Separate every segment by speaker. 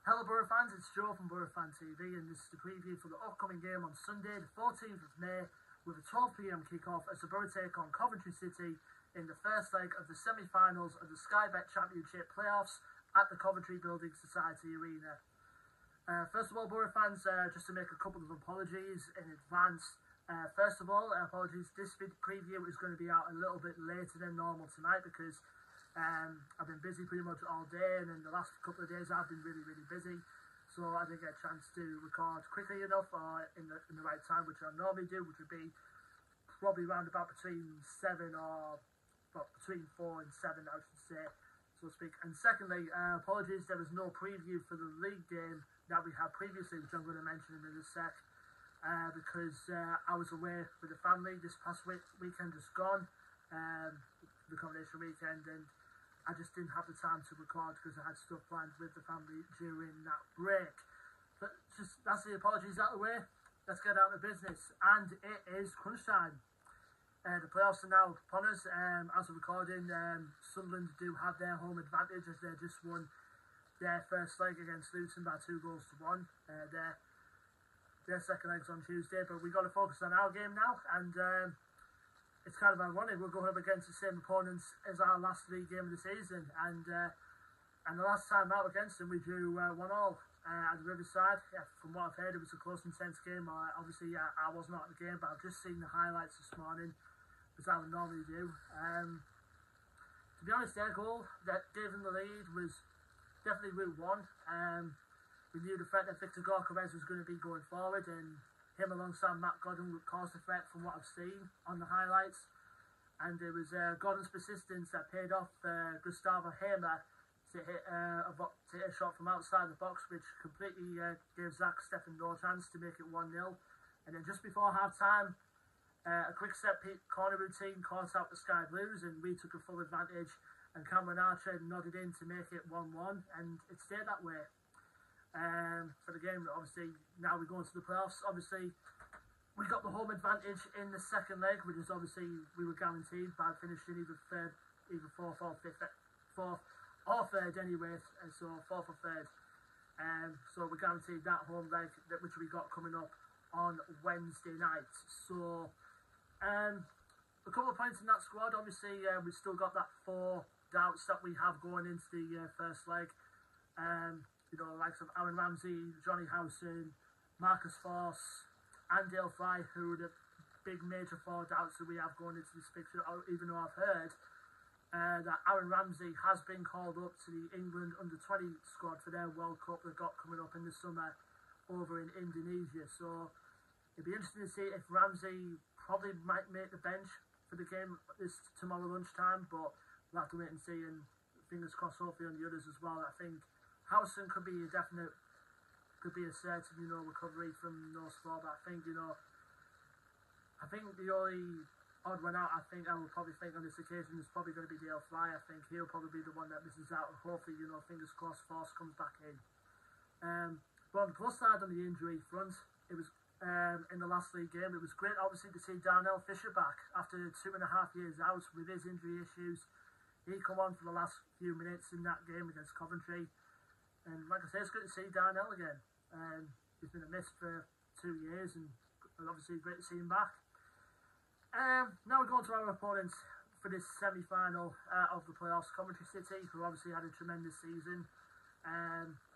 Speaker 1: Hello Boro fans, it's Joe from Boro Fan TV, and this is the preview for the upcoming game on Sunday the 14th of May with a 12 PM kick-off as the Boro take on Coventry City in the first leg of the semi-finals of the Sky Bet Championship playoffs at the Coventry Building Society Arena. First of all, Boro fans, just to make a couple of apologies in advance. First of all, apologies, this preview is going to be out a little bit later than normal tonight because I've been busy pretty much all day, and in the last couple of days I've been really busy, so I didn't get a chance to record quickly enough or in the right time, which I normally do, which would be probably around about between 7 or between 4 and 7, I should say, so to speak. And secondly, apologies, there was no preview for the league game that we had previously, which I'm going to mention in a sec, because I was away with the family this past weekend just gone, the combination weekend, and I just didn't have the time to record because I had stuff planned with the family during that break. But that's the apologies out of the way. Let's get out of business, and it is crunch time. The playoffs are now upon us. As of recording, Sunderland do have their home advantage as they just won their first leg against Luton by 2-1. Their second leg's on Tuesday, but we've got to focus on our game now, and it's kind of ironic. We're going up against the same opponents as our last league game of the season, and the last time out against them we drew 1-1 at the Riverside. Yeah, from what I've heard, it was a close, intense game. Obviously, I was not at the game, but I've just seen the highlights this morning, as I would normally do. To be honest, their goal that gave them the lead was definitely Route 1. We knew the threat that Victor Gorkarez was going to be going forward, and him alongside Matt Godden would cause the threat from what I've seen on the highlights. And it was Godden's persistence that paid off Gustavo Hamer to hit a shot from outside the box, which completely gave Zach Steffen no chance to make it 1-0. And then just before half-time, a quick set corner routine caught out the Sky Blues, and we took a full advantage, and Cameron Archer nodded in to make it 1-1, and it stayed that way. For the game, obviously, now we go into the playoffs. Obviously, we got the home advantage in the second leg, which is obviously we were guaranteed by finishing either fourth or third anyway, so fourth or third. So we're guaranteed that home leg, which we got coming up on Wednesday night. So a couple of points in that squad. Obviously, we've still got that 4 doubts that we have going into the first leg. You know, the likes of Aaron Ramsey, Johnny Howson, Marcus Forss, and Dale Fry, who are the big major 4 doubts that we have going into this fixture, even though I've heard that Aaron Ramsey has been called up to the England under-20 squad for their World Cup they've got coming up in the summer over in Indonesia. So it'd be interesting to see if Ramsey probably might make the bench for the game this tomorrow lunchtime, but we'll have to wait and see, and fingers crossed hopefully on the others as well. I think Howson could be a definite, could be a certain, recovery from no sport, but I think the only odd one out, I would probably think on this occasion is probably going to be Dale Fry. I think he'll probably be the one that misses out, and hopefully, fingers crossed, Force comes back in. But on the plus side, on the injury front, it was, in the last league game, it was great obviously to see Darnell Fisher back after 2.5 years out with his injury issues. He come on for the last few minutes in that game against Coventry. And like I say, it's good to see Darnell again. He's been a miss for 2 years, and obviously great to see him back. Now we go on to our opponents for this semi-final of the playoffs. Coventry City, who obviously had a tremendous season,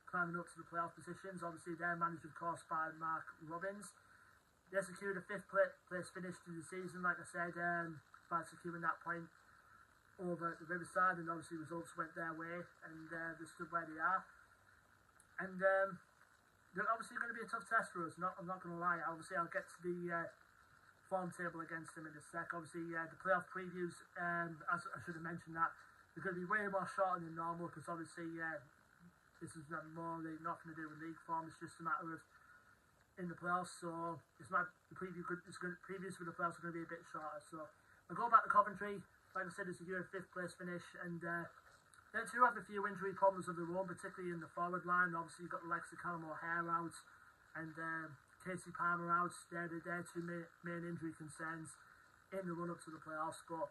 Speaker 1: climbing up to the playoff positions. Obviously they're managed, of course, by Mark Robbins. They secured a 5th place finish to the season, like I said, by securing that point over at the Riverside, and obviously results went their way, and they stood where they are. And they're obviously going to be a tough test for us. I'm not going to lie. Obviously, I'll get to the form table against them in a sec. Obviously, the playoff previews, as I should have mentioned that, they're going to be way more shorter than normal because obviously this is nothing to do with league form. It's just a matter of in the playoffs. So the previews for the playoffs are going to be a bit shorter. So I'll go back to Coventry. Like I said, it's a 5th place finish, and they do have a few injury problems of their own, particularly in the forward line. Obviously, you've got the likes of Callum O'Hare out and Casey Palmer out. They're 2 main injury concerns in the run-up to the playoffs. But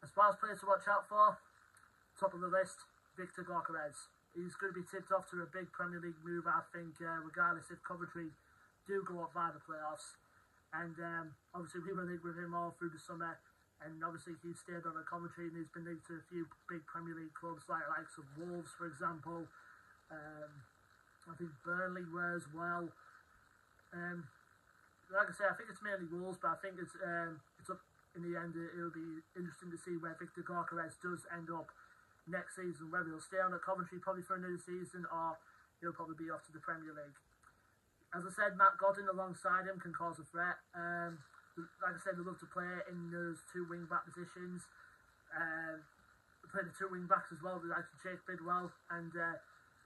Speaker 1: as far as players to watch out for, top of the list, Victor Gorkarez. he's going to be tipped off to a big Premier League move, I think, regardless if Coventry do go up via the playoffs. And obviously we were linked with him all through the summer, and obviously he stayed on at Coventry, and he's been linked to a few big Premier League clubs like likes of Wolves, for example. I think Burnley were as well. Like I say, I think it's mainly Wolves, but I think it's up in the end. It'll be interesting to see where Victor Gyökeres does end up next season, whether he'll stay on at Coventry probably for another season, or he'll probably be off to the Premier League. As I said, Matt Godden alongside him can cause a threat. Like I said, they love to play in those two wing-back positions. They play the two wing-backs as well, they like to Jake Bidwell and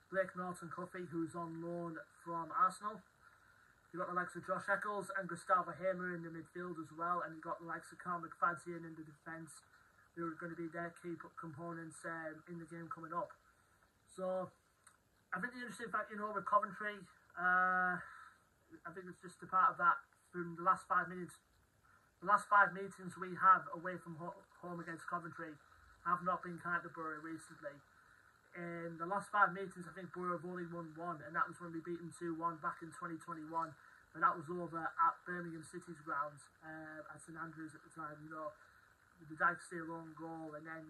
Speaker 1: Blake Norton-Cuffy, who's on loan from Arsenal. You've got the likes of Josh Eccles and Gustavo Hamer in the midfield as well, and you've got the likes of Carl McFadzean in the defence, who are going to be their key components in the game coming up. So, I think the interesting fact, with Coventry, I think it's just a part of that from the last 5 minutes. The last 5 meetings we have away from home against Coventry have not been kind to Boro recently. In the last 5 meetings, I think Boro have only won one, and that was when we beat them 2-1 back in 2021. But that was over at Birmingham City's grounds at St Andrews at the time. The Dyke-Steele own goal, and then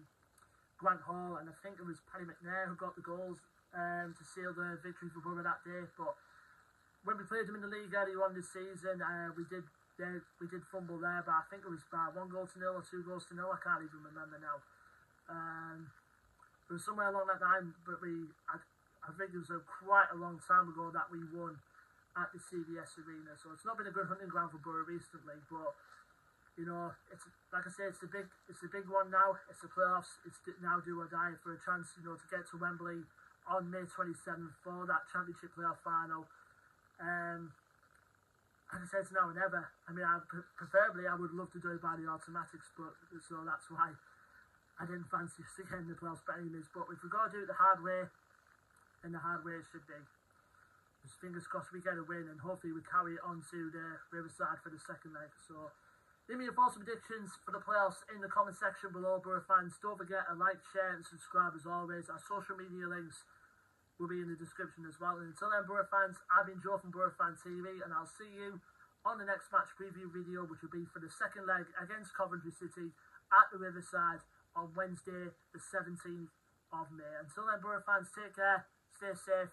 Speaker 1: Grant Hall, and I think it was Paddy McNair who got the goals to seal the victory for Boro that day. But when we played them in the league earlier on this season, we did fumble there, but I think it was by 1-0 or 2-0. I can't even remember now. It was somewhere along that line, but I think it was quite a long time ago that we won at the CBS Arena. So it's not been a good hunting ground for Boro recently, but it's like I say, it's a big one now. It's the playoffs. It's now do or die for a chance, to get to Wembley on May 27th for that Championship playoff final. Like I said, it's now or never. I mean, preferably I would love to do it by the automatics, but so that's why I didn't fancy us to get in the playoffs by any means. But if we've got to do it the hard way, then the hard way it should be. Just fingers crossed we get a win, and hopefully we carry it on to the Riverside for the second leg. So, leave me your thoughts and predictions for the playoffs in the comment section below, Boro fans. Don't forget to like, share and subscribe as always. Our social media links will be in the description as well. And until then, Boro fans, I've been Joe from Boro Fan TV, and I'll see you on the next match preview video, which will be for the second leg against Coventry City at the Riverside on Wednesday the 17th of May. Until then, Boro fans, take care, stay safe,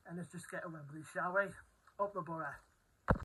Speaker 1: and let's just get to Wembley, shall we? Up the Boro.